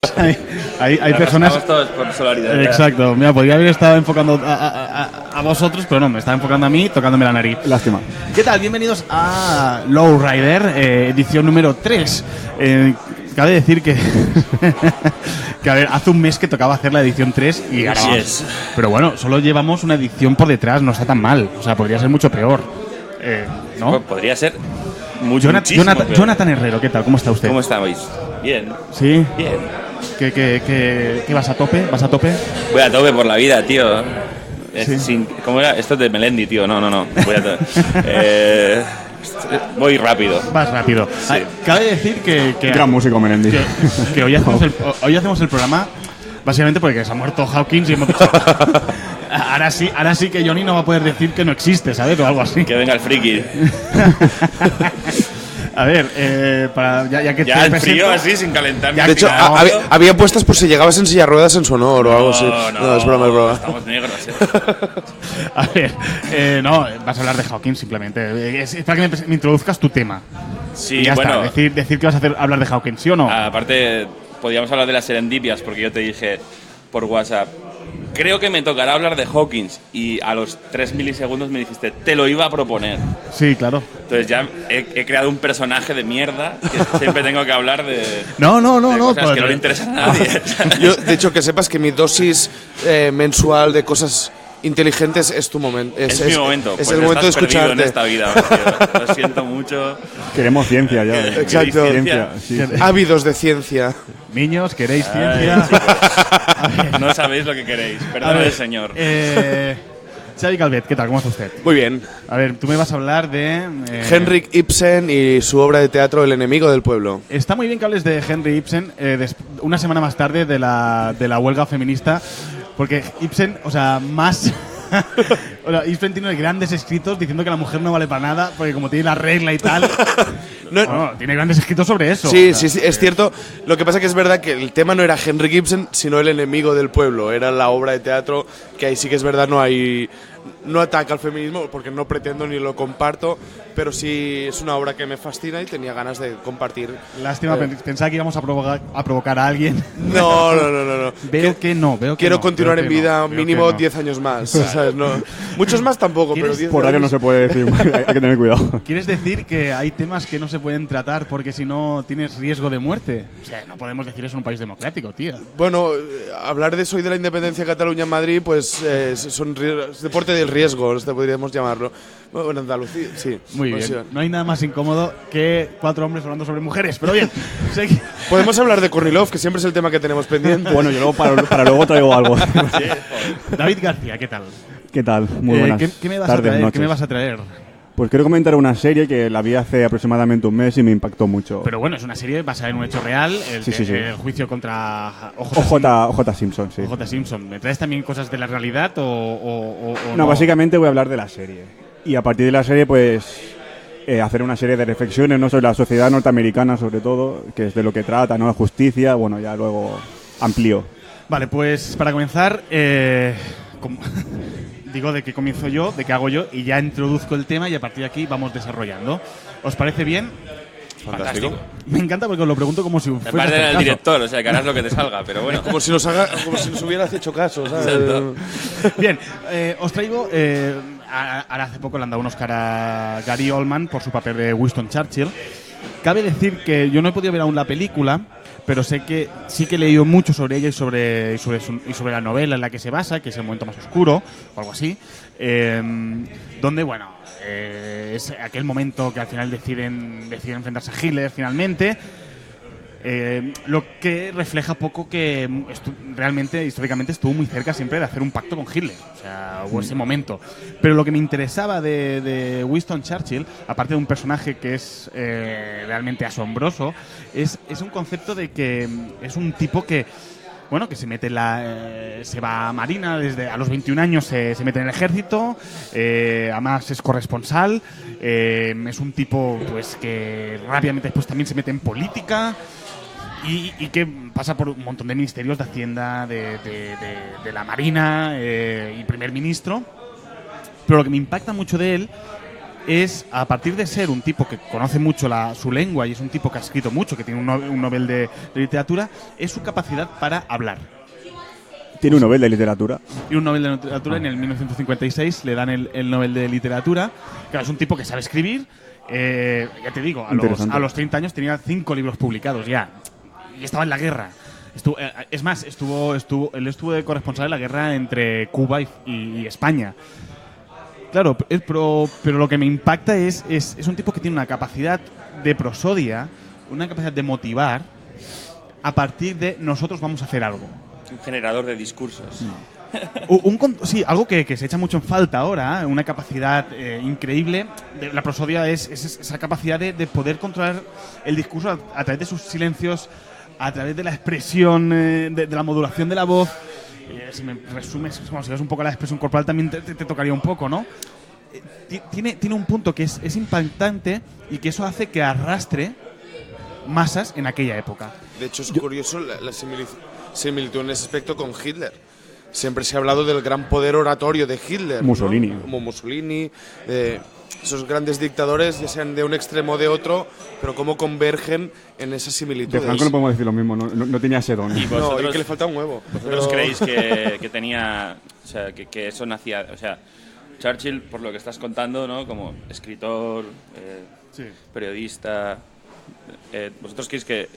Hay personas... Estamos todos por solidaridad. Exacto. Mira, podría haber estado enfocando a vosotros, pero no, me estaba enfocando a mí, tocándome la nariz. Lástima. ¿Qué tal? Bienvenidos a Lowrider, edición número 3. Cabe decir que... que a ver, hace un mes que tocaba hacer la edición 3 y ahora vamos. Pero bueno, solo llevamos una edición por detrás, no está tan mal. O sea, podría ser mucho peor. ¿No? Pues podría ser muchísimo peor. Jonathan Herrero, ¿qué tal? ¿Cómo está usted? ¿Cómo estáis? Bien. ¿Sí? Bien. ¿Qué vas a tope? ¿Vas a tope? Voy a tope por la vida, tío. Sí. ¿Cómo era? Esto es de Melendi, tío. No. Voy a voy rápido. Vas rápido. Sí. Cabe decir que Gran músico, Melendi. que hoy hacemos el programa básicamente porque se ha muerto Hawkins y hemos dicho... ahora sí que Johnny no va a poder decir que no existe, ¿sabes? O algo así. Que venga el friki. A ver, ya que Ya te el frío presento- así, sin calentar. De hecho, había puestas por si llegabas en silla de ruedas en su honor o algo así. No, es broma. Estamos negros, A ver, no, vas a hablar de Hawkins simplemente. Es para que me introduzcas tu tema. Sí, Y ya bueno. está, decir que vas a hablar de Hawkins, ¿sí o no? Aparte, podríamos hablar de las serendipias, porque yo te dije por WhatsApp, creo que me tocará hablar de Hawkins. Y a los 3 milisegundos me dijiste, te lo iba a proponer. Sí, claro. Entonces ya he creado un personaje de mierda que siempre tengo que hablar de No. cosas que no le interesan a nadie. Yo, de hecho, que sepas que mi dosis mensual de cosas inteligentes es tu momento. Es mi momento. Es Pues el momento de estás perdido en escucharte. esta vida, tío. Lo siento mucho. Queremos ciencia ya. Exacto. Ciencia, sí. Ávidos de ciencia. Niños, ¿queréis Ay, ciencia? chicos, no sabéis lo que queréis. A Perdón ver, el señor. Xavi Calvet, ¿qué tal? ¿Cómo está usted? Muy bien. A ver, tú me vas a hablar de... Henrik Ibsen y su obra de teatro El enemigo del pueblo. Está muy bien que hables de Henry Ibsen una semana más tarde de la huelga feminista, porque Ibsen, o sea, más... o sea, Ibsen tiene grandes escritos diciendo que la mujer no vale para nada, porque como tiene la regla y tal... No, tiene grandes escritos sobre eso. Sí, O sea, sí, es cierto. Lo que pasa que es verdad que el tema no era Henrik Ibsen, sino El enemigo del pueblo. Era la obra de teatro que ahí sí que es verdad no ataca al feminismo, porque no pretendo ni lo comparto, pero sí es una obra que me fascina y tenía ganas de compartir. Lástima, pensaba que íbamos a provocar a alguien. No. Veo que no. Quiero continuar en vida Veo mínimo que no. 10 años más. ¿Sabes? No. Muchos más tampoco, pero 10 Por área no años. se puede decir. Hay que tener cuidado. ¿Quieres decir que hay temas que no se pueden tratar porque si no tienes riesgo de muerte? O sea, no podemos decir eso en un país democrático, tío. Bueno, hablar de eso y de la independencia de Cataluña en Madrid, pues es deporte del riesgo, podríamos llamarlo. Bueno, en Andalucía, sí. Muy Pues, bien. sí. No hay nada más incómodo que 4 hombres hablando sobre mujeres. Pero bien, Podemos hablar de Kornilov, que siempre es el tema que tenemos pendiente. Bueno, yo luego para luego traigo algo. David García, ¿qué tal? ¿Qué tal? Muy buenas ¿Qué me vas tardes, a traer? noches. ¿Qué me vas a traer? Pues quiero comentar una serie que la vi hace aproximadamente un mes y me impactó mucho. Pero bueno, es una serie basada en un hecho real, Sí. el juicio contra OJ Simpson, sí. O.J. Simpson. ¿Me traes también cosas de la realidad o No, básicamente voy a hablar de la serie. Y a partir de la serie, pues, hacer una serie de reflexiones, ¿no?, sobre la sociedad norteamericana, sobre todo, que es de lo que trata, ¿no?, justicia. Bueno, ya luego amplío. Vale, pues para comenzar, digo de qué comienzo yo, de qué hago yo, y ya introduzco el tema y a partir de aquí vamos desarrollando. ¿Os parece bien? Fantástico. Me encanta porque os lo pregunto como si fuera Aparte era el director, o sea, que harás lo que te salga, pero bueno. Como si nos hubieras hecho caso, ¿sabes? Exacto. Bien, os traigo... ahora hace poco le han dado un Oscar a Gary Oldman por su papel de Winston Churchill. Cabe decir que yo no he podido ver aún la película, pero sé que sí que he leído mucho sobre ella y sobre la novela en la que se basa, que es El momento más oscuro, o algo así, donde, bueno, es aquel momento que al final deciden enfrentarse a Hitler finalmente. Lo que refleja poco que realmente, históricamente, estuvo muy cerca siempre de hacer un pacto con Hitler. O sea, hubo ese momento. Pero lo que me interesaba de Winston Churchill, aparte de un personaje que es realmente asombroso, es un concepto de que es un tipo que, bueno, que se mete se va a Marina desde a los 21 años, se mete en el ejército, además es corresponsal, es un tipo pues que rápidamente después también se mete en política. Y que pasa por un montón de ministerios de Hacienda, de la Marina y primer ministro. Pero lo que me impacta mucho de él es, a partir de ser un tipo que conoce mucho su lengua y es un tipo que ha escrito mucho, que tiene un Nobel de literatura, es su capacidad para hablar. Tiene un Nobel de literatura. Y un Nobel de literatura en el 1956 le dan el Nobel de literatura. Claro, es un tipo que sabe escribir. Ya te digo, a los 30 años tenía 5 libros publicados ya. Y estaba en la guerra. Es más, él estuvo de corresponsal en la guerra entre Cuba y España. Claro, pero lo que me impacta es un tipo que tiene una capacidad de prosodia, una capacidad de motivar a partir de nosotros vamos a hacer algo. Un generador de discursos. Sí, algo que se echa mucho en falta ahora, una capacidad increíble. La prosodia es esa capacidad de poder controlar el discurso a través de sus silencios, a través de la expresión, de la modulación de la voz. Si me resumes, si ves un poco la expresión corporal, también te tocaría un poco, ¿no? Tiene un punto que es impactante y que eso hace que arrastre masas en aquella época. De hecho, es curioso la similitud en ese aspecto con Hitler. Siempre se ha hablado del gran poder oratorio de Hitler, Mussolini, ¿no? Como Mussolini, esos grandes dictadores, ya sean de un extremo o de otro, pero cómo convergen en esas similitudes. De Franco no podemos decir lo mismo, no tenía ese don. Y No, y que le falta un huevo. ¿Vosotros creéis que tenía, o sea, que eso nacía, o sea, Churchill, por lo que estás contando, ¿no? Como escritor, Sí. periodista, ¿vosotros creéis que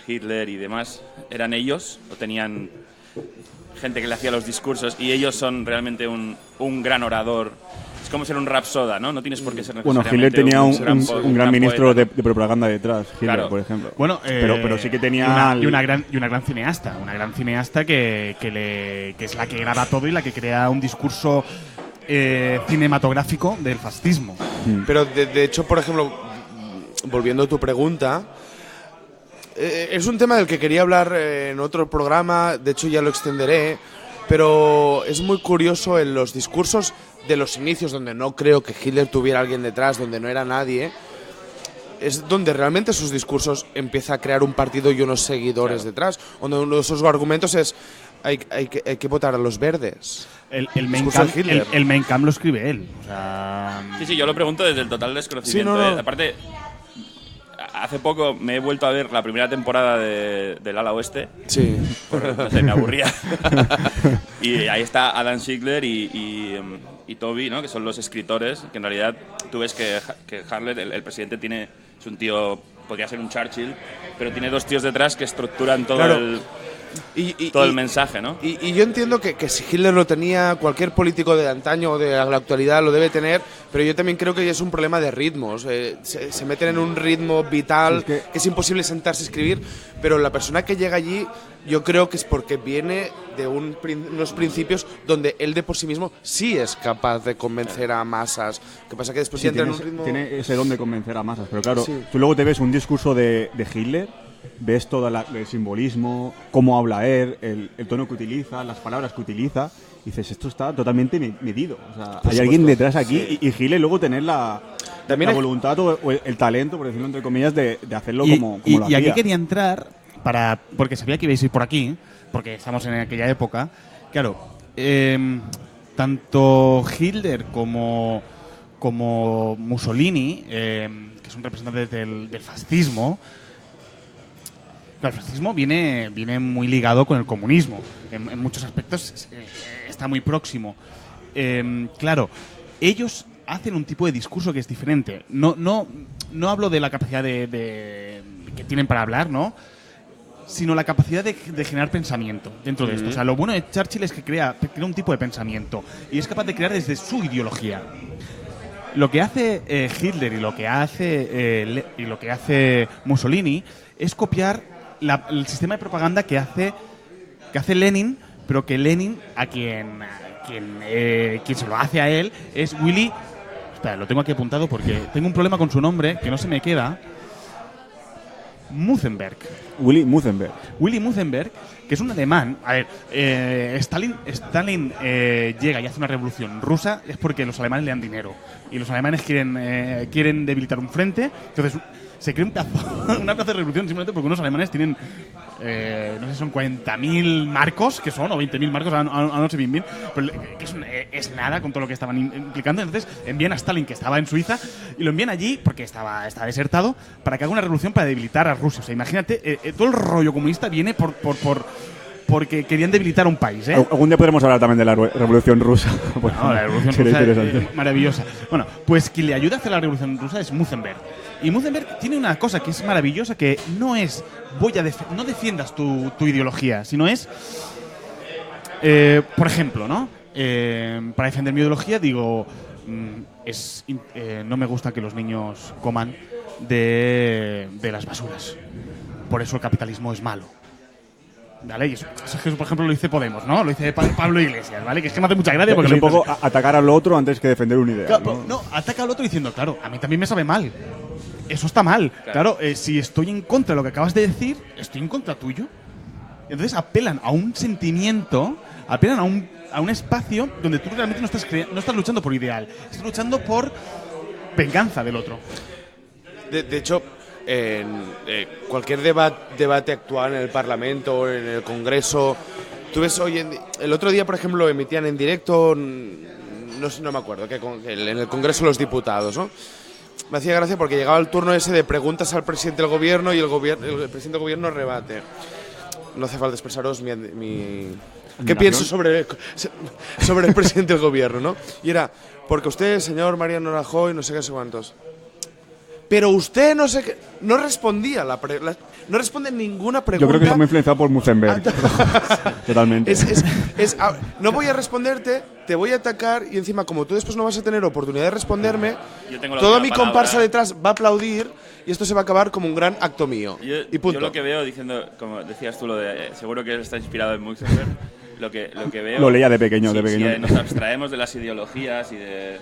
Hitler y demás eran ellos o tenían gente que le hacía los discursos y ellos son realmente un gran orador? Es como ser un rapsoda, ¿no? No tienes por qué ser necesariamente Hitler tenía un gran ministro poeta. de propaganda detrás, Hitler, Claro. por ejemplo. Bueno, pero sí que tenía una gran cineasta que es la que graba todo y la que crea un discurso cinematográfico del fascismo. Pero de hecho, por ejemplo, volviendo a tu pregunta, es un tema del que quería hablar en otro programa, de hecho ya lo extenderé, pero es muy curioso en los discursos de los inicios, donde no creo que Hitler tuviera a alguien detrás, donde no era nadie, es donde realmente sus discursos empieza a crear un partido y unos seguidores detrás, donde uno de sus argumentos es hay que votar a los verdes. El Discurso de Hitler. Mein Kampf lo escribe él. O sea, Sí, yo lo pregunto desde el total desconocimiento. Sí, no. Aparte, hace poco me he vuelto a ver la primera temporada del Ala Oeste. Sí. No sé, me aburría. Y ahí está Adam Schickler y Toby, ¿no? Que son los escritores, que en realidad tú ves que Harler, el presidente, es un tío, podría ser un Churchill, pero tiene dos tíos detrás que estructuran todo Claro. el mensaje, ¿no? Y yo entiendo que si Hitler lo tenía, cualquier político de antaño o de la actualidad lo debe tener, pero yo también creo que es un problema de ritmos. Se meten en un ritmo vital que es imposible sentarse a escribir, pero la persona que llega allí yo creo que es porque viene de unos principios donde él de por sí mismo sí es capaz de convencer a masas. Lo que pasa que después Sí, entra en un ritmo... tiene ese don de convencer a masas, pero claro, Sí. tú luego te ves un discurso de Hitler, ves todo el simbolismo, cómo habla él, el tono que utiliza, las palabras que utiliza, y dices, esto está totalmente medido. O sea, hay alguien detrás aquí, y Hitler luego tener la voluntad o el talento, por decirlo entre comillas, de hacerlo como lo y hacía. aquí quería entrar, porque sabía que ibais a ir por aquí, porque estamos en aquella época. Claro, tanto Hitler como Mussolini, que son representantes del fascismo. Claro, el fascismo viene muy ligado con el comunismo. En muchos aspectos está muy próximo. Claro, ellos hacen un tipo de discurso que es diferente. No hablo de la capacidad que tienen para hablar, ¿no? Sino la capacidad de generar pensamiento dentro de esto. O sea, lo bueno de Churchill es que crea un tipo de pensamiento y es capaz de crear desde su ideología. Lo que hace Hitler y lo que hace Mussolini es copiar el sistema de propaganda que hace Lenin, pero que Lenin a quien se lo hace a él es Willy. Espera, lo tengo aquí apuntado porque tengo un problema con su nombre que no se me queda. Mutzenberg. Willy Mutzenberg. Willy Mutzenberg, que es un alemán. A ver, Stalin llega y hace una revolución rusa es porque los alemanes le dan dinero y los alemanes quieren debilitar un frente. Entonces se cree una plaza de revolución simplemente porque unos alemanes tienen, no sé, son 40.000 marcos, que son, o 20.000 marcos, no sé bien, pero que es nada con todo lo que estaban implicando. Entonces envían a Stalin, que estaba en Suiza, y lo envían allí porque está desertado, para que haga una revolución para debilitar a Rusia. O sea, imagínate, todo el rollo comunista viene porque querían debilitar un país, ¿eh? Algún día podremos hablar también de la Revolución Rusa. Bueno, No, la Revolución sería Rusa interesante. es maravillosa. Bueno, pues quien le ayuda a hacer la Revolución Rusa es Münzenberg. Y Münzenberg tiene una cosa que es maravillosa, que no es no defiendas tu ideología, sino es, por ejemplo, ¿no? Para defender mi ideología digo, no me gusta que los niños coman de las basuras. Por eso el capitalismo es malo. ¿Vale? Y eso, por ejemplo, lo dice Podemos, ¿no? Lo dice Pablo Iglesias, ¿vale? Que es que me hace mucha gracia porque Es lo un dice poco atacar al otro antes que defender una idea. Claro, no, ataca al otro diciendo, claro, a mí también me sabe mal. Eso está mal. Claro, si estoy en contra de lo que acabas de decir, estoy en contra tuyo. Entonces apelan a un sentimiento, apelan a un espacio donde tú realmente no estás luchando por ideal, estás luchando por venganza del otro. De hecho, en cualquier debate actual en el Parlamento o en el Congreso, tú ves el otro día, por ejemplo, emitían en directo, no me acuerdo, en el Congreso de los Diputados, ¿no? Me hacía gracia porque llegaba el turno ese de preguntas al presidente del gobierno y el presidente del gobierno rebate. No hace falta expresaros qué pienso sobre el presidente del gobierno, ¿no? Y era, porque usted, señor Mariano Rajoy, no sé qué, sé cuántos. Pero usted no sé qué, no respondía no responde ninguna pregunta. Yo creo que está muy influenciado por Münzenberg. Totalmente. No voy a responderte, te voy a atacar y encima, como tú después no vas a tener oportunidad de responderme, toda mi comparsa detrás va a aplaudir y esto se va a acabar como un gran acto mío. Y punto. Yo lo que veo, diciendo, como decías tú, seguro que está inspirado en Münzenberg, lo que veo… Lo leía de pequeño. Si nos abstraemos de las ideologías y de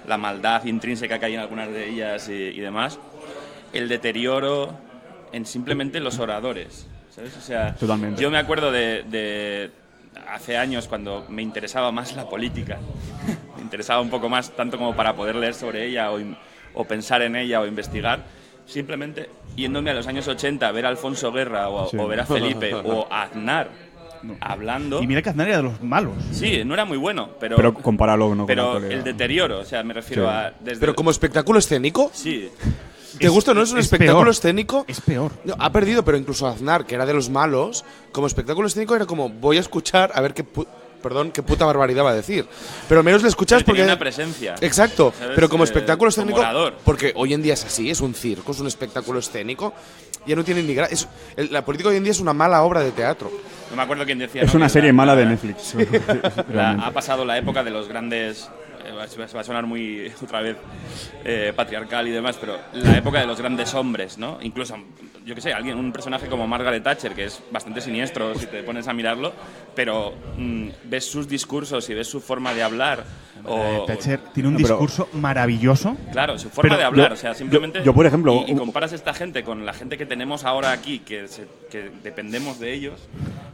la maldad intrínseca que hay en algunas de ellas y demás, el deterioro en simplemente los oradores, ¿sabes? O sea, totalmente. Yo me acuerdo de hace años cuando me interesaba más la política, me interesaba un poco más, tanto como para poder leer sobre ella o pensar en ella o investigar, simplemente yéndome a los años 80 a ver a Alfonso Guerra o ver a Felipe o a Aznar hablando. Y mira que Aznar era de los malos. Sí, no era muy bueno, pero compáralo, ¿no? Pero el deterioro, o sea, me refiero a… ¿Pero como espectáculo escénico? Sí. ¿Te gusta o no? ¿Es un espectáculo peor. escénico? Es peor. No, ha perdido, pero incluso Aznar, que era de los malos, como espectáculo escénico era como, voy a escuchar a ver qué puta barbaridad va a decir. Pero al menos le escuchas porque… tenía una presencia. Exacto, ¿sabes? pero como espectáculo escénico… Como orador. Porque hoy en día es así, es un circo, es un espectáculo escénico, ya no tiene ni gracia. La política hoy en día es una mala obra de teatro. No me acuerdo quién decía. Es ¿no? una Que serie mala de Netflix. ha pasado la época de los grandes… va a sonar muy, otra vez, patriarcal y demás, pero la época de los grandes hombres, ¿no? Incluso, yo qué sé, un personaje como Margaret Thatcher, que es bastante siniestro si te pones a mirarlo, pero ves sus discursos y ves su forma de hablar. Thatcher tiene un discurso maravilloso. Claro, su forma de hablar, o sea, simplemente… Yo, por ejemplo… Y comparas esta gente con la gente que tenemos ahora aquí, que dependemos de ellos,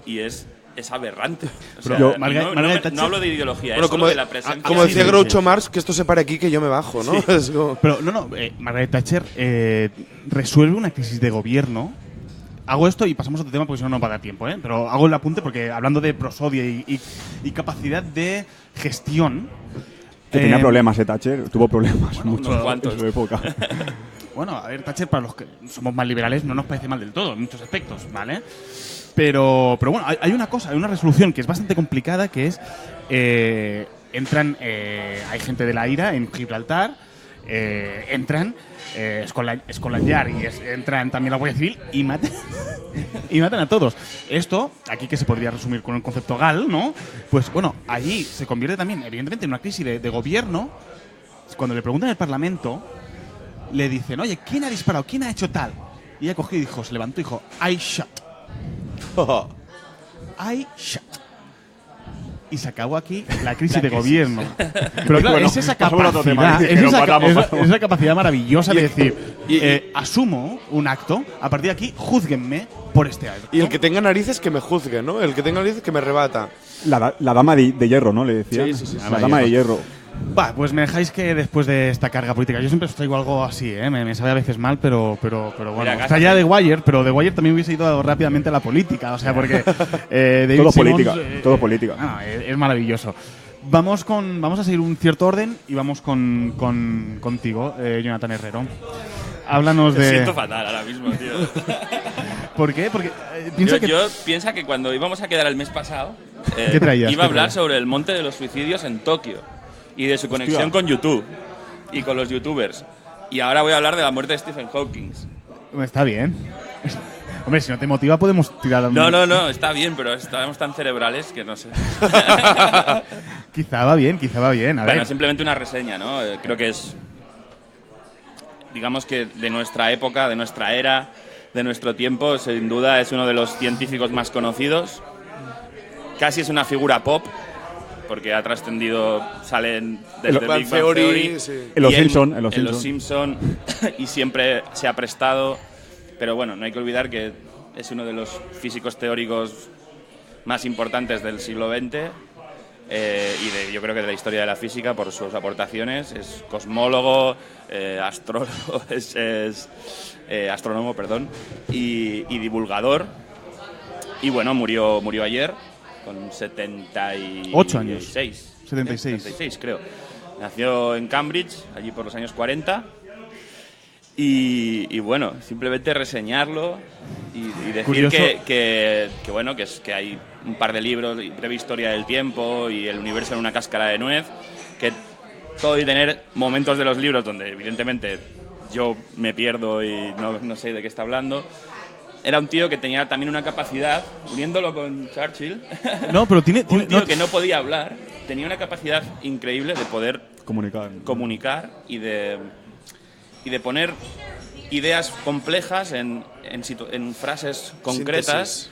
y es aberrante. O sea, no hablo de ideología, Bueno, es solo de la presencia. como decía Groucho Marx, que esto se pare aquí, que yo me bajo, ¿no? Es como… Pero Margaret Thatcher resuelve una crisis de gobierno. Hago esto y pasamos a otro tema porque si no, no va a dar tiempo, ¿eh? Pero hago el apunte porque hablando de prosodia y capacidad de gestión… Que tenía problemas, Thatcher. Tuvo problemas. Unos cuantos. En su época. Bueno, a ver, Thatcher, para los que somos más liberales, no nos parece mal del todo, en muchos aspectos, ¿vale? Pero bueno, hay una cosa, hay una resolución que es bastante complicada, que es… hay gente de la IRA en Gibraltar, entran… Scotland Yard entran también la Guardia Civil y matan a todos. Esto, aquí que se podría resumir con el concepto GAL, ¿no? Pues bueno, allí se convierte también, evidentemente, en una crisis de gobierno. Cuando le preguntan en el Parlamento, le dicen, oye, ¿quién ha disparado? ¿Quién ha hecho tal? Y ella cogió y dijo, se levantó y dijo, I shot. I shot. Y se acabó aquí la crisis de gobierno. Pero claro, bueno, es esa pasamos a otro tema, capacidad, que nos matamos. esa capacidad maravillosa de decir, asumo un acto, a partir de aquí, júzguenme por este acto. Y el que tenga narices que me juzgue, ¿no? El que tenga narices que me rebata. La dama de hierro, ¿no? Le decían. Sí. La dama de hierro. Pues me dejáis que después de esta carga política, yo siempre os traigo algo así, me sabe a veces mal, pero bueno. Mira, Está ya The Wire, pero The Wire también hubiese ido rápidamente a la política, o sea, porque David Todo Simmons, política, todo política. Es maravilloso. Vamos a seguir un cierto orden y vamos contigo, Jonathan Herrero. Háblanos Me de... siento fatal ahora mismo, tío. ¿Por qué? Porque pienso que... Yo pienso que cuando íbamos a quedar el mes pasado, ¿Qué traías? iba a hablar sobre el monte de los suicidios en Tokio y de su conexión con YouTube y con los youtubers. Y ahora voy a hablar de la muerte de Stephen Hawking. Está bien. Hombre, si no te motiva podemos tirar... No, está bien, pero estamos tan cerebrales que no sé. Quizá va bien. A Bueno, ver. simplemente una reseña, ¿no? Creo que es, digamos que de nuestra época, de nuestra era, de nuestro tiempo, sin duda es uno de los científicos más conocidos. Casi es una figura pop, porque ha trascendido, salen desde Big Bang Theory, sí. En los y Simpson. Y siempre se ha prestado. Pero bueno, no hay que olvidar que es uno de los físicos teóricos más importantes del siglo XX yo creo que de la historia de la física por sus aportaciones. Es cosmólogo, astrólogo, astrónomo, perdón, y divulgador. Y bueno, murió ayer con 8 años. 76. 76, creo. Nació en Cambridge, allí por los años 40. Y bueno, simplemente reseñarlo y decir Curioso. que hay un par de libros, Breve Historia del Tiempo y El Universo en una cáscara de nuez, que todo y tener momentos de los libros donde evidentemente yo me pierdo y no sé de qué está hablando. Era un tío que tenía también una capacidad, uniéndolo con Churchill, No, pero tiene un tío que no podía hablar, tenía una capacidad increíble de poder comunicar y de poner ideas complejas en frases concretas,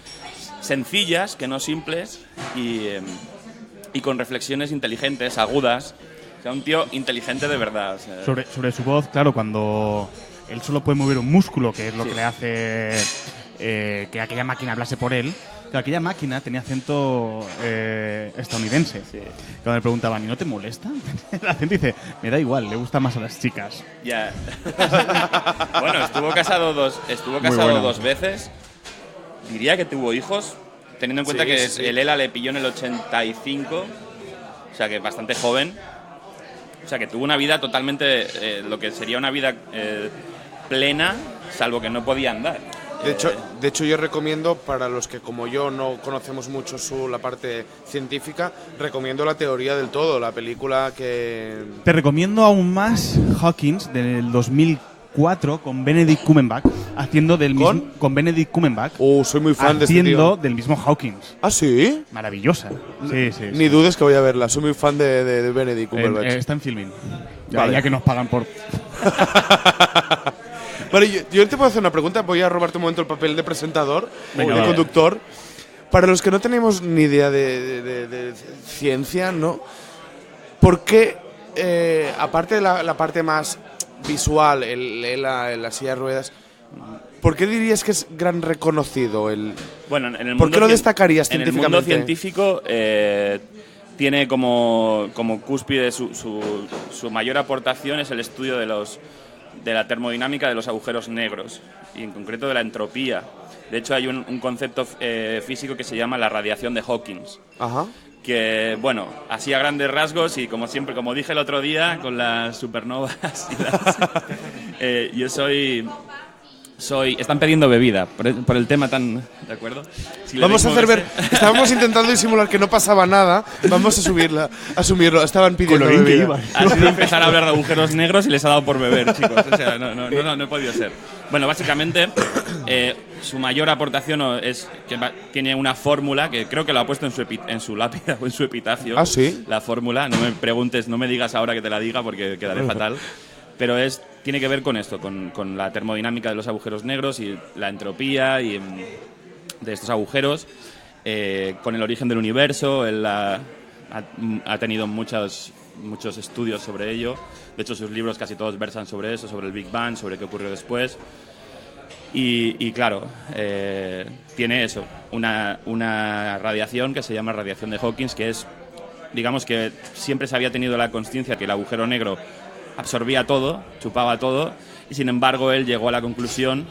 sencillas, que no simples, y con reflexiones inteligentes, agudas. O sea, un tío inteligente de verdad. O sea, sobre su voz, claro, cuando él solo puede mover un músculo, que es lo que le hace que aquella máquina hablase por él. Claro, aquella máquina tenía acento estadounidense. Sí. Cuando le preguntaban, ¿y no te molesta? El acento dice, me da igual, le gusta más a las chicas. ya. Bueno, estuvo casado dos veces. Diría que tuvo hijos, teniendo en cuenta que el ELA le pilló en el 85, o sea que bastante joven. O sea que tuvo una vida totalmente, lo que sería una vida plena, salvo que no podía andar. De hecho, yo recomiendo, para los que como yo no conocemos mucho la parte científica, recomiendo La teoría del todo, la película que... Te recomiendo aún más Hawkins del 2004 con Benedict Cumberbatch haciendo del mismo con Benedict Cumberbatch. Soy muy fan de este haciendo tío. del mismo Hawkins. ¿Ah, sí? Maravillosa. Sí. Ni dudes que voy a verla, soy muy fan de Benedict Cumberbatch. Está en Filmin. Vale. Ya que nos pagan por... Vale, yo te puedo hacer una pregunta, voy a robarte un momento el papel de presentador, Venga, de vale. conductor. Para los que no tenemos ni idea de ciencia, ¿no? ¿Por qué, aparte de la parte más visual, la silla de ruedas, ¿por qué dirías que es gran reconocido? Bueno, en el ¿Por qué mundo lo destacarías en el científicamente? mundo científico tiene como cúspide su mayor aportación es el estudio de la termodinámica de los agujeros negros y en concreto de la entropía. De hecho hay un concepto físico que se llama la radiación de Hawking, Ajá. que bueno, así a grandes rasgos y como siempre, como dije el otro día con las supernovas y yo soy están pidiendo bebida por el tema tan, ¿de acuerdo? Si le Vamos a veis hacer ver. moverse- Estábamos intentando disimular que no pasaba nada. Vamos a asumirlo. Estaban pidiendo Colorín que bebida. iba. Ha sido empezar a hablar de agujeros negros y les ha dado por beber, chicos. O sea, no he podido ser. Bueno, básicamente, su mayor aportación es que tiene una fórmula que creo que lo ha puesto en su lápida o en su epitafio. ¿Ah, sí? La fórmula. No me preguntes, no me digas ahora que te la diga porque quedaré fatal. Pero tiene que ver con esto, con la termodinámica de los agujeros negros y la entropía de estos agujeros, con el origen del universo. Él ha tenido muchos estudios sobre ello. De hecho, sus libros casi todos versan sobre eso, sobre el Big Bang, sobre qué ocurrió después. Y claro, tiene eso, una radiación que se llama radiación de Hawking, que es digamos que siempre se había tenido la consciencia que el agujero negro absorbía todo, chupaba todo, y sin embargo él llegó a la conclusión,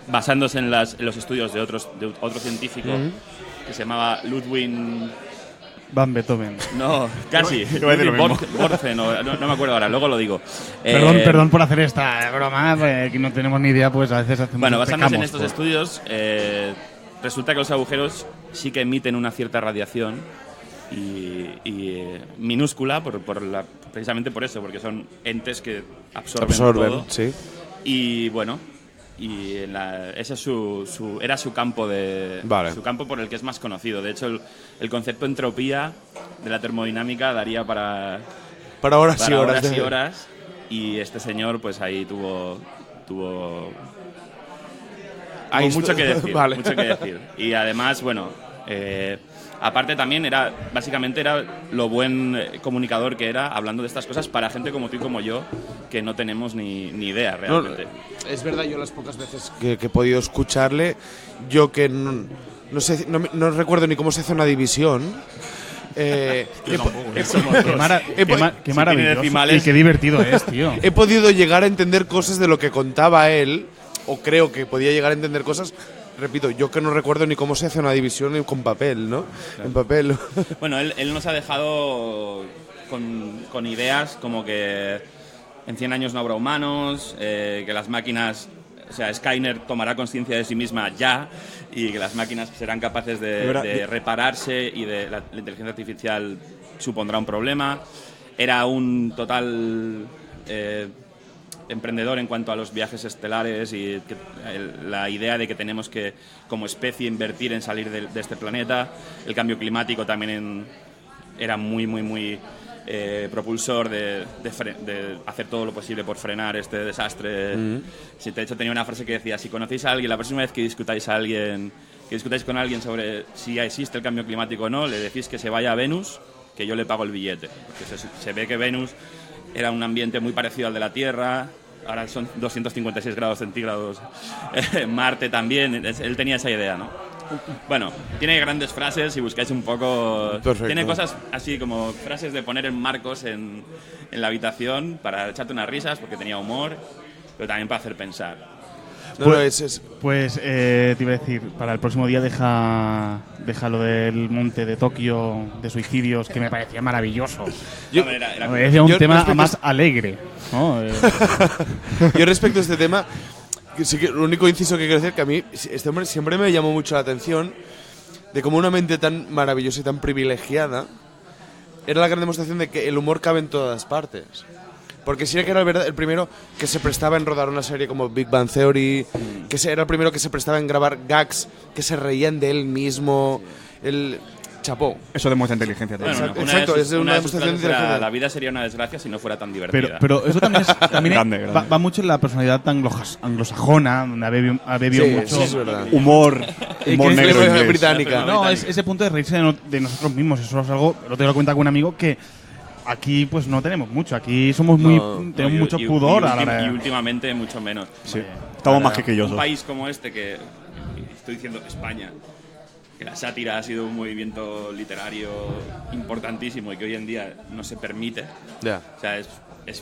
basándose en los estudios de otro científico que se llamaba Ludwig Van Beethoven. No, casi. Borgen, no me acuerdo ahora, luego lo digo. Perdón por hacer esta broma, que no tenemos ni idea, pues a veces hacemos. Bueno, basándose en estos estudios, resulta que los agujeros sí que emiten una cierta radiación y minúscula, precisamente por eso, porque son entes que absorben todo. Sí. Y bueno, ese es era su campo su campo por el que es más conocido. De hecho, el concepto entropía de la termodinámica daría para horas y horas. Y este señor, pues ahí tuvo mucho que decir. Vale. Mucho que decir. Y además, bueno, aparte también básicamente era lo buen comunicador que era, hablando de estas cosas para gente como tú y como yo, que no tenemos ni idea realmente. No, es verdad, yo las pocas veces que he podido escucharle, yo que no sé, no recuerdo ni cómo se hace una división. Qué maravilloso y qué divertido es, tío. He podido llegar a entender cosas de lo que contaba él, o creo que podía llegar a entender cosas. Repito, yo que no recuerdo ni cómo se hace una división con papel, ¿no? Claro. En papel. Bueno, él nos ha dejado con ideas como que en 100 años no habrá humanos, que las máquinas, o sea, Skynet tomará conciencia de sí misma ya, y que las máquinas serán capaces de repararse, y la inteligencia artificial supondrá un problema. Era un total emprendedor en cuanto a los viajes estelares y la idea de que tenemos que, como especie, invertir en salir de este planeta. El cambio climático también era muy propulsor de hacer todo lo posible por frenar este desastre. Sí, de hecho tenía una frase que decía: si conocéis a alguien, la próxima vez que discutáis con alguien sobre si existe el cambio climático o no, le decís que se vaya a Venus, que yo le pago el billete. Porque se ve que Venus era un ambiente muy parecido al de la Tierra, ahora son 256 grados centígrados. Marte también, él tenía esa idea, ¿no? Bueno, tiene grandes frases, si buscáis un poco. Perfecto. Tiene cosas así como frases de poner en marcos en la habitación para echarte unas risas, porque tenía humor, pero también para hacer pensar. Pues te iba a decir, para el próximo día deja lo del monte de Tokio, de suicidios, que me parecía maravilloso. Me parecía un tema más alegre, ¿no? Yo respecto a este tema, sí que lo único inciso que quiero decir, que a mí este hombre siempre me llamó mucho la atención de cómo una mente tan maravillosa y tan privilegiada era la gran demostración de que el humor cabe en todas partes. Porque sí que era el primero que se prestaba en rodar una serie como Big Bang Theory, que era el primero que se prestaba en grabar gags que se reían de él mismo. El chapó. Eso demuestra inteligencia también. Bueno, exacto, es una demostración de inteligencia. La vida sería una desgracia si no fuera tan divertida. Pero eso también, grande. Va mucho en la personalidad anglosajona, donde ha bebido mucho es verdad. humor negro inglés. Británica. No, es ese punto de reírse de nosotros mismos. Eso es algo, lo tengo que cuenta con un amigo que aquí pues no tenemos mucho. Aquí somos tenemos mucho pudor a la hora y últimamente mucho menos. Sí. Estamos más quisquillosos. Un país como este, que estoy diciendo España, que la sátira ha sido un movimiento literario importantísimo y que hoy en día no se permite. Yeah. O sea,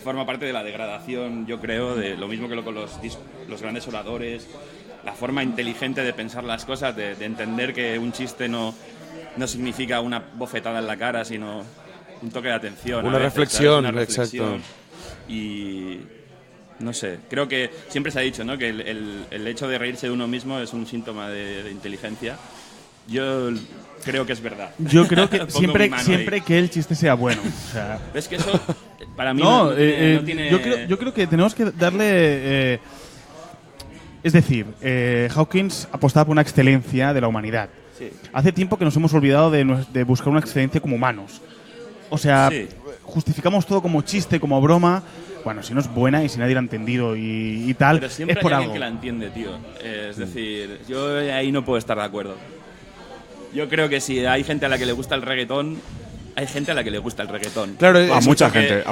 forma parte de la degradación, yo creo, de lo mismo que con los grandes oradores, la forma inteligente de pensar las cosas, de entender que un chiste no significa una bofetada en la cara, sino un toque de atención. Una reflexión, exacto. Y no sé, creo que siempre se ha dicho, ¿no?, que el hecho de reírse de uno mismo es un síntoma de inteligencia. Yo creo que es verdad. Yo creo que siempre que el chiste sea bueno. O sea, es que eso para mí no tiene. Yo creo que tenemos que darle. Es decir, Hawkins apostaba por una excelencia de la humanidad. Sí. Hace tiempo que nos hemos olvidado de buscar una excelencia como humanos. O sea, sí, justificamos todo como chiste, como broma. Bueno, si no es buena y si nadie la ha entendido y tal, pero siempre es por hay algo. alguien que la entiende, tío. Es decir, yo ahí no puedo estar de acuerdo. Yo creo que si hay gente a la que le gusta el reggaetón, hay gente a la que le gusta el reggaetón. Claro, a mucha gente.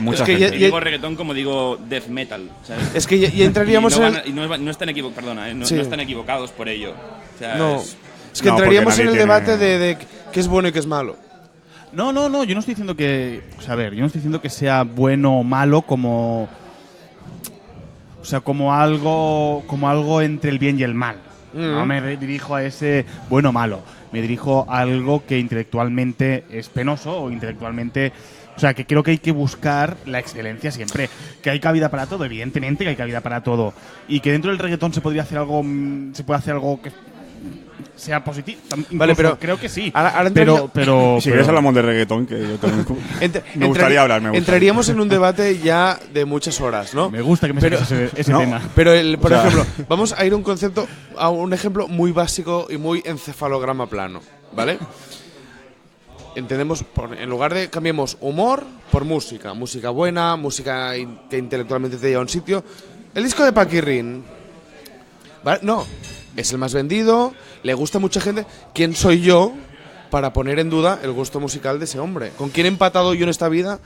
Y digo reggaetón como digo death metal, ¿sabes? Es que ya entraríamos no están equivocados, no están equivocados por ello. O sea, no. Es que entraríamos en el debate de qué es bueno y qué es malo. No, yo no estoy diciendo que... O sea, a ver, yo no estoy diciendo que sea bueno o malo como... O sea, como algo entre el bien y el mal. No me dirijo a ese bueno o malo. Me dirijo a algo que intelectualmente es penoso o intelectualmente... O sea, que creo que hay que buscar la excelencia siempre. Que hay cabida para todo, evidentemente que hay cabida para todo. Y que dentro del reggaetón se puede hacer algo que sea positivo. Vale, pero creo que sí. Ahora pero Si quieres hablamos de reggaetón, que yo también me gustaría hablar. Entraríamos en un debate ya de muchas horas, ¿no? Me gusta que me saques ese tema. Pero, por ejemplo, vamos a ir a un ejemplo muy básico y muy encefalograma plano, ¿vale? Entendemos, en lugar de cambiemos humor por música buena, música que intelectualmente te lleva a un sitio. El disco de Paquirrín, ¿vale? No, es el más vendido, le gusta a mucha gente. ¿Quién soy yo para poner en duda el gusto musical de ese hombre? ¿Con quién he empatado yo en esta vida?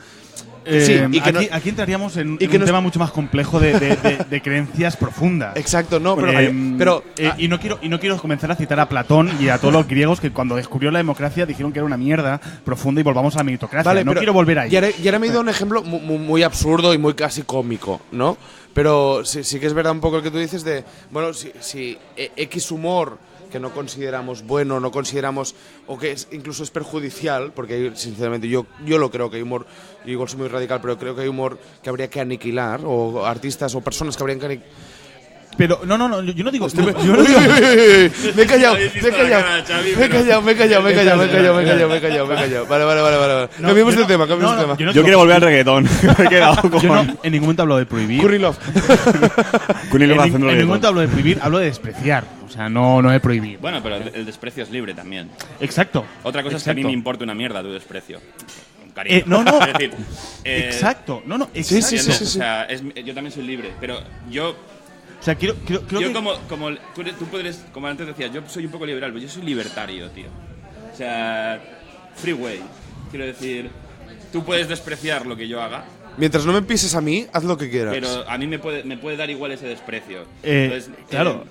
Sí, y que aquí entraríamos en un tema mucho más complejo de creencias profundas. Exacto, no, y no quiero comenzar a citar a Platón y a todos los griegos que cuando descubrió la democracia dijeron que era una mierda profunda y volvamos a la meritocracia. Vale, quiero volver ahí. Y ahora me he ido a un ejemplo muy absurdo y muy casi cómico, ¿no? Pero sí que es verdad un poco el que tú dices de, bueno, si X humor que no consideramos bueno, no consideramos, o que incluso es perjudicial, porque sinceramente yo lo creo que hay humor, yo igual soy muy radical, pero creo que hay humor que habría que aniquilar, o artistas o personas que habrían que aniquilar. Pero no, yo no digo... Me he callado. Vale. Cambiemos de tema. Yo quiero volver al reggaetón. Me he quedado con... Yo en ningún momento hablo de prohibir. Curry Love. En ningún momento hablo de prohibir, hablo de despreciar. O sea, no de prohibir. Bueno, pero el desprecio es libre también. Exacto. Otra cosa es que a mí me importa una mierda tu desprecio. Cariño. No. Es decir, exacto. Exacto. Sí. O sea, yo también soy libre, pero yo... O sea, creo yo que... como tú puedes, como antes decías, yo soy un poco liberal, pero yo soy libertario, tío. O sea, freeway. Quiero decir, tú puedes despreciar lo que yo haga. Mientras no me pises a mí, haz lo que quieras. Pero a mí me puede dar igual ese desprecio. Entonces, claro.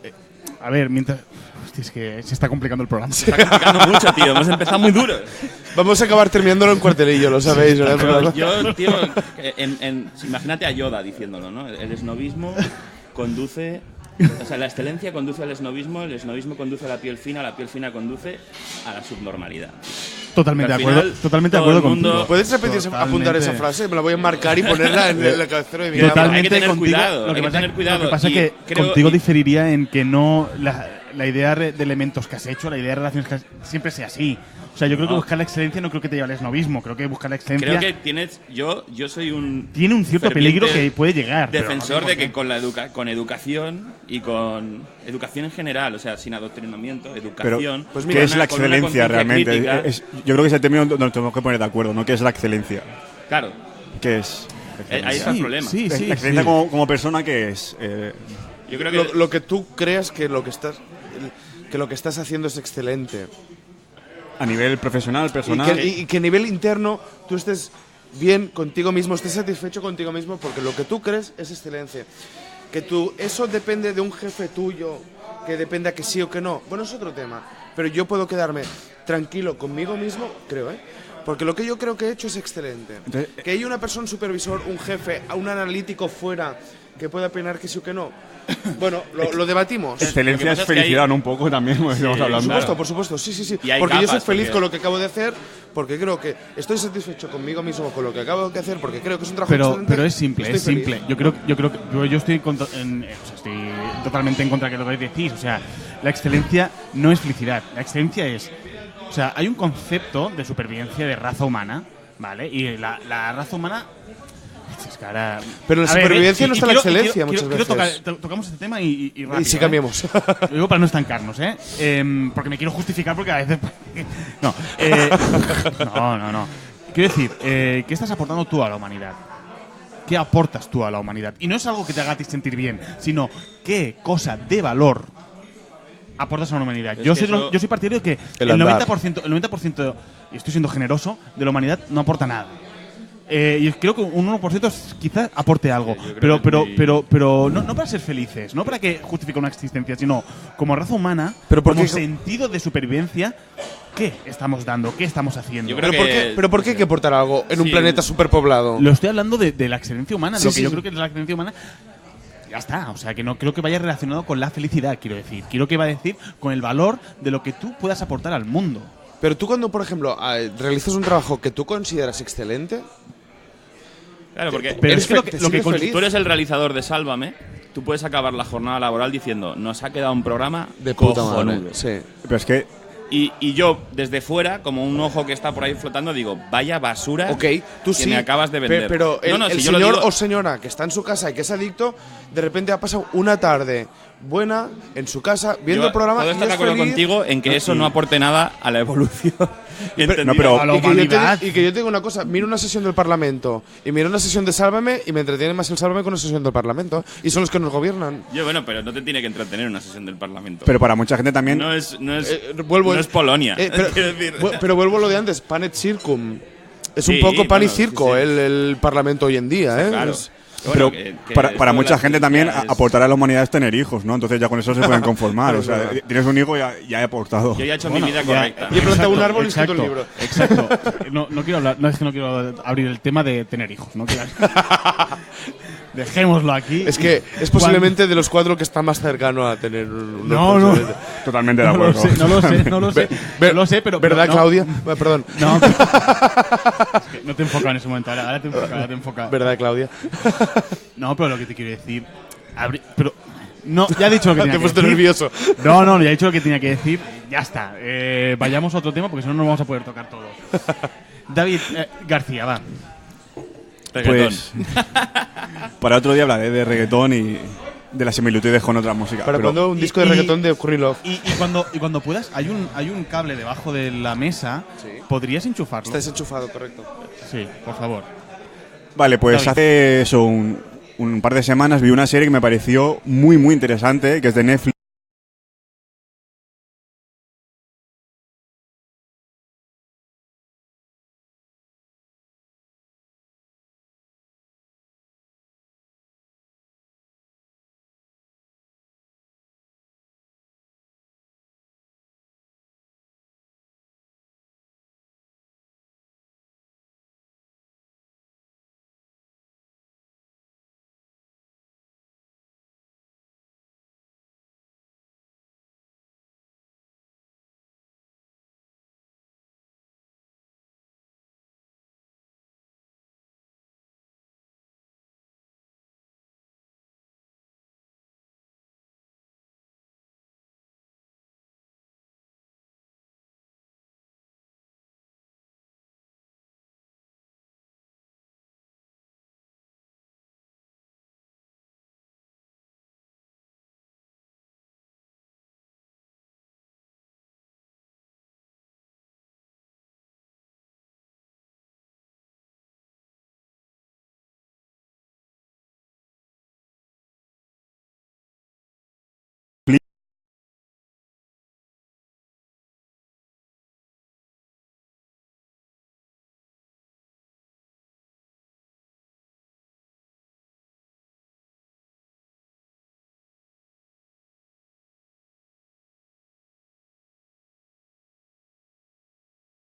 A ver, mientras... Hostia, es que se está complicando el programa. Se está complicando mucho, tío. Hemos empezado muy duro. Vamos a acabar terminándolo en cuartelillo, lo sabéis, ¿verdad? Pero yo, tío, imagínate a Yoda diciéndolo, ¿no? El esnovismo conduce... O sea, la excelencia conduce al esnovismo, el esnovismo conduce a la piel fina conduce a la subnormalidad. Totalmente de acuerdo contigo. ¿Puedes repetir, apuntar esa frase? Me la voy a enmarcar y ponerla en la cabecera de mi Totalmente. Hay que tener contigo, cuidado. Lo que pasa es que creo, contigo diferiría en que no la idea de elementos que has hecho, la idea de relaciones que siempre sea así. O sea, yo creo que buscar la excelencia no creo que te lleve al esnovismo. Creo que buscar la excelencia... Creo que tienes... Yo soy un... Tiene un cierto peligro que puede llegar. Defensor de que con educación y con... Educación en general, o sea, sin adoctrinamiento, educación... Pero, pues mira, ¿qué es la excelencia realmente? Yo creo que es el término donde nos tenemos que poner de acuerdo, ¿no? ¿Qué es la excelencia? Claro. ¿Qué es? Ahí está el problema. Sí. La excelencia como persona, ¿qué es? Yo creo que... Lo que tú creas que lo que estás haciendo es excelente. A nivel profesional, personal. Y que a nivel interno tú estés bien contigo mismo, estés satisfecho contigo mismo, porque lo que tú crees es excelencia. Que eso depende de un jefe tuyo, que dependa que sí o que no. Bueno, es otro tema. Pero yo puedo quedarme tranquilo conmigo mismo, creo, porque lo que yo creo que he hecho es excelente. Entonces, que hay una persona, un supervisor, un jefe, un analítico fuera que pueda opinar que sí o que no. Bueno, lo debatimos. Excelencia es felicidad, ¿no? Un poco también, estamos hablando. Por supuesto, sí. Porque yo soy feliz con lo que acabo de hacer, porque creo que estoy satisfecho conmigo mismo con lo que acabo de hacer, porque creo que es un trabajo excelente. Pero es simple. Yo estoy totalmente en contra de lo que decís. O sea, la excelencia no es felicidad. La excelencia es... O sea, hay un concepto de supervivencia de raza humana, ¿vale? Y la raza humana... Es que ahora... Pero en la supervivencia no está la excelencia muchas veces. Tocamos este tema y rápido. Y si cambiamos. Lo digo para no estancarnos, porque me quiero justificar porque a veces... No. Quiero decir, ¿qué estás aportando tú a la humanidad? ¿Qué aportas tú a la humanidad? Y no es algo que te haga a ti sentir bien, sino qué cosa de valor aportas a la humanidad. Yo soy partidario de que el 90%, y estoy siendo generoso, de la humanidad no aporta nada. Y creo que un 1% quizás aporte algo. Pero no para ser felices, no para que justifique una existencia, sino como raza humana, Pero ¿por como qué? sentido de supervivencia, ¿qué estamos dando? ¿Qué estamos haciendo? Yo creo ¿Pero por qué hay que aportar algo en un Sí. planeta superpoblado? Lo estoy hablando de la excelencia humana, Sí, lo que sí, yo sí. creo que es la excelencia humana. Ya está, o sea, que no creo que vaya relacionado con la felicidad, quiero decir. Quiero que va a decir con el valor de lo que tú puedas aportar al mundo. Pero tú cuando, por ejemplo, realizas un trabajo que tú consideras excelente, Claro, porque Pero eres es que lo fe- que, te lo que sientes con- feliz. tú eres el realizador de Sálvame, tú puedes acabar la jornada laboral diciendo, nos ha quedado un programa de puta cojonudo. madre. Sí. Pero es que Y yo, desde fuera, como un ojo que está por ahí flotando, digo, vaya basura Ok, tú que sí. me acabas de vender. Pero el, No, el si yo lo señor digo- o señora que está en su casa y que es adicto, de repente ha pasado una tarde buena en su casa viendo yo el programa puedo y estar de es acuerdo feliz. contigo en que eso no aporte nada a la evolución. ¿Entendida? pero- a la Y que, yo te, humanidad. y que yo te digo una cosa, miro una sesión del Parlamento y miro una sesión de Sálvame y me entretiene más el Sálvame con una sesión del Parlamento. Y son los que nos gobiernan. Yo, bueno, pero no te tiene que entretener una sesión del Parlamento. pero para mucha gente también no es Vuelvo no es Polonia. pero, quiero decir. pero vuelvo a lo de antes, pan et circum. Es Sí, un poco pan y bueno, circo sí, sí. el Parlamento hoy en día, ¿eh? Claro. Es- pero que para esto de mucha la gente también felicidad es- aportar a la humanidad es tener hijos, ¿no? Entonces ya con eso se pueden conformar. O sea, tienes un hijo y ya he aportado. Yo ya he hecho Bueno, mi vida ya- correcta. Y he plantado un Exacto, árbol y he escrito el exacto, libro. Exacto. No quiero hablar, no es que no quiero abrir el tema de tener hijos, ¿no? Dejémoslo aquí. Es que es posiblemente de los cuatro que está más cercano a tener un No. Totalmente de No lo acuerdo. sé, no lo sé. No lo sé, pero. ¿Verdad, no, Claudia? Perdón. No, pero- es que no te enfocaba en ese momento, ahora te enfoca. ¿Verdad, Claudia? No, pero lo que te quiero decir. Pero. No, ya he dicho lo que Te tenía he que puesto decir. nervioso. No, ya he dicho lo que tenía que decir. Ya está. Vayamos a otro tema porque si no, no vamos a poder tocar todos. David García, va. Reggaetón. Pues para otro día hablaré de reggaetón y de las similitudes con otra música. ¿Para pero- cuándo un disco de y- reggaetón de Courtney Love? Y cuando puedas, hay un cable debajo de la mesa. Sí. ¿Podrías enchufarlo? Está desenchufado, correcto. Sí, por favor. Vale, pues David. hace eso, un par de semanas vi una serie que me pareció muy, muy interesante, que es de Netflix.